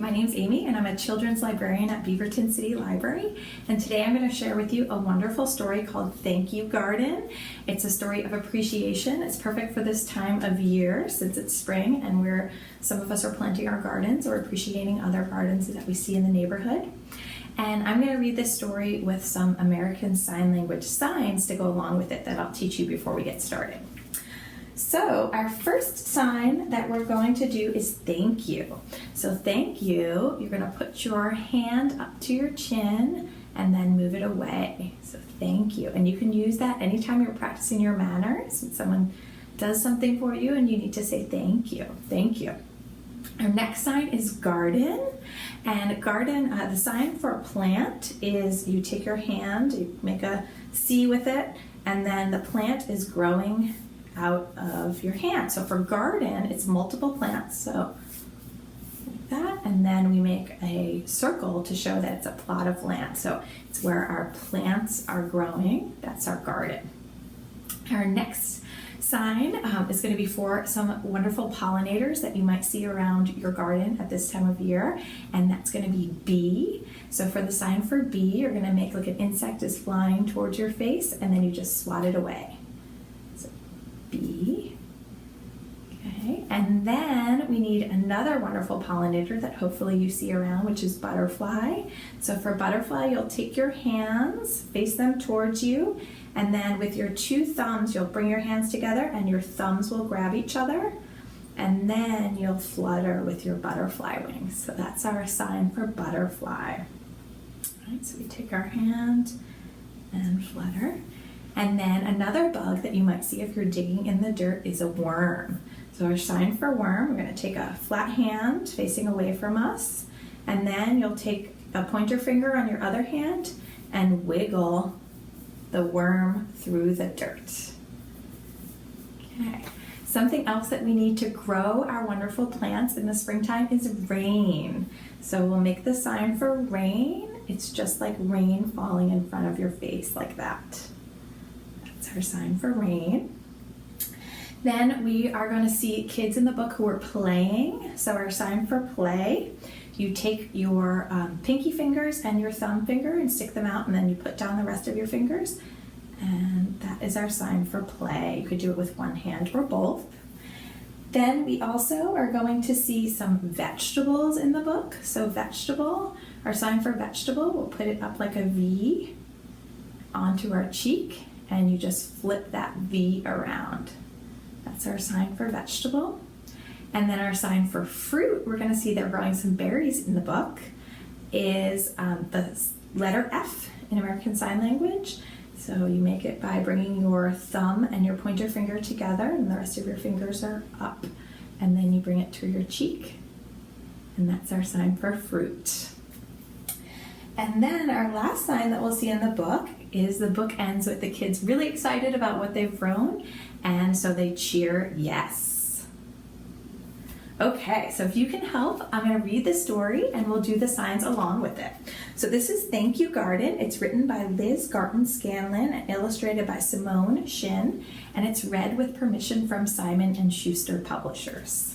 my name's Amy and I'm a children's librarian at Beaverton City Library, and today I'm going to share with you a wonderful story called Thank You Garden. It's a story of appreciation. It's perfect for this time of year since it's spring and some of us are planting our gardens or appreciating other gardens that we see in the neighborhood. And I'm going to read this story with some American Sign Language signs to go along with it that I'll teach you before we get started. So our first sign that we're going to do is thank you. So thank you, you're going to put your hand up to your chin and then move it away. So thank you. And you can use that anytime you're practicing your manners. When someone does something for you and you need to say thank you. Thank you. Our next sign is garden. And garden, the sign for a plant is you take your hand, you make a C with it, and then the plant is growing out of your hand. So for garden, it's multiple plants. So like that, and then we make a circle to show that it's a plot of land. So it's where our plants are growing. That's our garden. Our next sign is going to be for some wonderful pollinators that you might see around your garden at this time of year, and that's going to be bee. So for the sign for bee, you're going to make like an insect is flying towards your face, and then you just swat it away. So bee. Okay, and then we need another wonderful pollinator that hopefully you see around, which is butterfly. So for butterfly, you'll take your hands, face them towards you, and then with your two thumbs, you'll bring your hands together and your thumbs will grab each other, and then you'll flutter with your butterfly wings. So that's our sign for butterfly. All right, so we take our hand and flutter. And then another bug that you might see if you're digging in the dirt is a worm. So our sign for worm, we're going to take a flat hand facing away from us, and then you'll take a pointer finger on your other hand and wiggle the worm through the dirt. Okay. Something else that we need to grow our wonderful plants in the springtime is rain. So we'll make the sign for rain. It's just like rain falling in front of your face like that. That's our sign for rain. Then we are going to see kids in the book who are playing. So our sign for play, you take your pinky fingers and your thumb finger and stick them out, and then you put down the rest of your fingers. And that is our sign for play. You could do it with one hand or both. Then we also are going to see some vegetables in the book. So vegetable, our sign for vegetable, we'll put it up like a V onto our cheek, and you just flip that V around. That's our sign for vegetable. And then our sign for fruit, we're going to see they're growing some berries in the book, is the letter F in American Sign Language. So you make it by bringing your thumb and your pointer finger together, and the rest of your fingers are up, and then you bring it to your cheek, and that's our sign for fruit. And then our last sign that we'll see in the book is the book ends with the kids really excited about what they've grown, and so they cheer yes. Okay, so if you can help, I'm going to read the story and we'll do the signs along with it. So this is Thank You Garden. It's written by Liz Garton Scanlon and illustrated by Simone Shin, and it's read with permission from Simon & Schuster Publishers.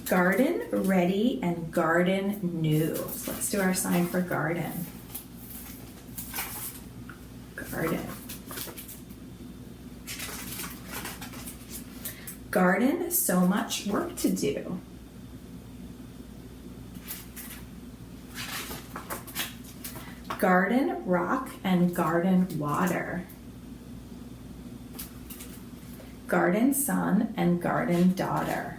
Garden ready and garden new. So let's do our sign for garden. Garden. Garden, so much work to do. Garden rock and garden water. Garden son and garden daughter.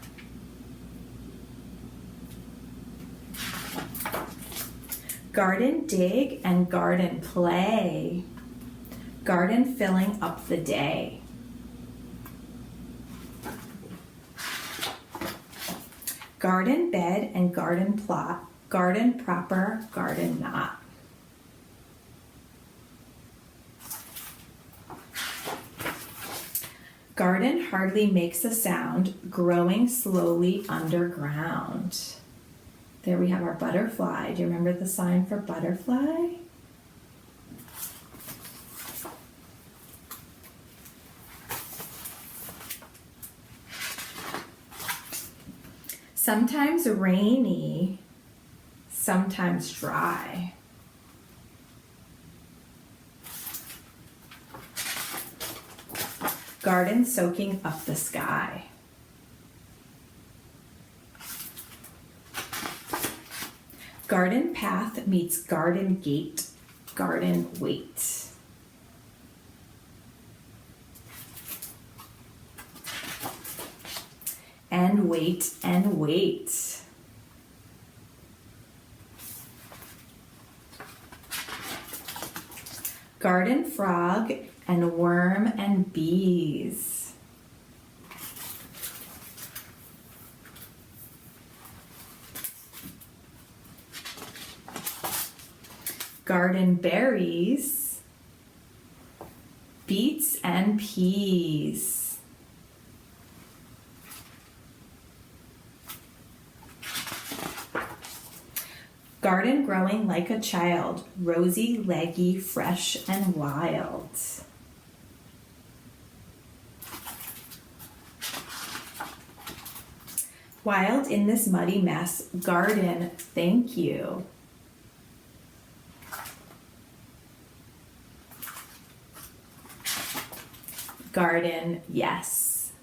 Garden dig and garden play. Garden filling up the day. Garden bed and garden plot. Garden proper, garden not. Garden hardly makes a sound, growing slowly underground. There we have our butterfly. Do you remember the sign for butterfly? Sometimes rainy, sometimes dry. Garden soaking up the sky. Garden path meets garden gate, garden wait. And wait and wait. Garden frog and worm and bees. Garden berries, beets and peas. Garden growing like a child, rosy, leggy, fresh, and wild. Wild in this muddy mess, garden, thank you. Garden, yes.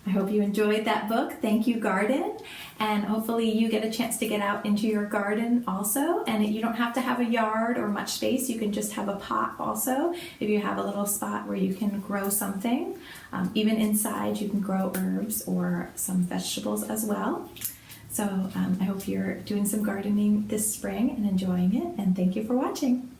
I hope you enjoyed that book. Thank you, Garden. And hopefully you get a chance to get out into your garden also. And you don't have to have a yard or much space. You can just have a pot also. If you have a little spot where you can grow something. Even inside you can grow herbs or some vegetables as well. So I hope you're doing some gardening this spring and enjoying it. And thank you for watching.